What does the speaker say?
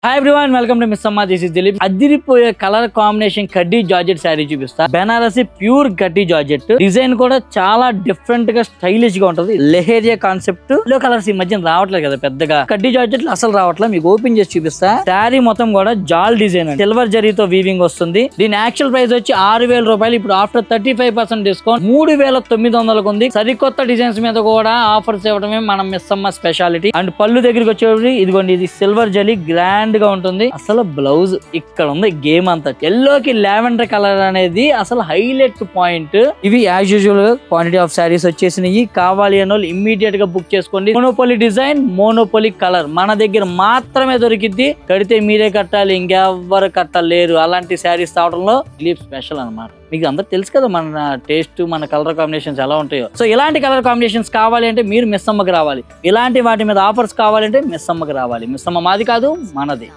Hi everyone, welcome to miss Amma. This is Dilip. అదిరిపోయే colour combination కడ్డీ georgette saree చూపిస్తా. Banarasi pure కడ్డీ జార్జెట్. డిజైన్ కూడా చాలా డిఫరెంట్ గా స్టైలిష్ గా ఉంటది. లెహేరియా కాన్సెప్ట్ లో కలర్స్ ఈ మధ్య రావట్లేదు కదా పెద్దగా. కడ్డీ జార్జెట్ అసలు రావట్లేదు. మీకు ఓపెన్ చేసి చూపిస్తా. శారీ మొత్తం కూడా జాల్ డిజైన్, సిల్వర్ జరీతో వీవింగ్ వస్తుంది. దీని యాక్చువల్ ప్రైస్ వచ్చి 6,000 రూపాయలు. ఇప్పుడు ఆఫ్టర్ 35% డిస్కౌంట్ 3,900 ఉంది. సరికొత్త డిజైన్స్ మీద కూడా ఆఫర్స్ ఇవ్వడమే మనం మిస్ అమ్మ స్పెషాలిటీ. అండ్ పళ్ళు దగ్గరికి వచ్చేది ఇదిగోండి, ఇది సిల్వర్ జరీ గ్రాండ్ గా ఉంటుంది. అసలు బ్లౌజ్ ఇక్కడ ఉంది. గేమ్ అంతా ఎల్లోకి లావెండర్ కలర్ అనేది అసలు హైలైట్ పాయింట్. ఇవి as usual quantity of saris వచ్చేసినాయి. కావాలి అన్న వాళ్ళు ఇమ్మీడియట్ గా బుక్ చేసుకోండి. మోనోపోలీ డిజైన్, మోనోపోలీ కలర్ మన దగ్గర మాత్రమే దొరికిద్ది. కడితే మీరే కట్టాలి, ఇంకెవ్వరు కట్టలేరు. అలాంటి శారీస్ తావడంలో దిలీప్ స్పెషల్ అన్నమాట. మీకు అందరు తెలుసు కదా మన టేస్ట్, మన కలర్ కాంబినేషన్స్ ఎలా ఉంటాయో. సో ఇలాంటి కలర్ కాంబినేషన్స్ కావాలి అంటే మీరు మిస్ అమ్మకి రావాలి. ఇలాంటి వాటి మీద ఆఫర్స్ కావాలంటే మిస్ అమ్మకి రావాలి. మిస్ అమ్మ మాది కాదు, మనది.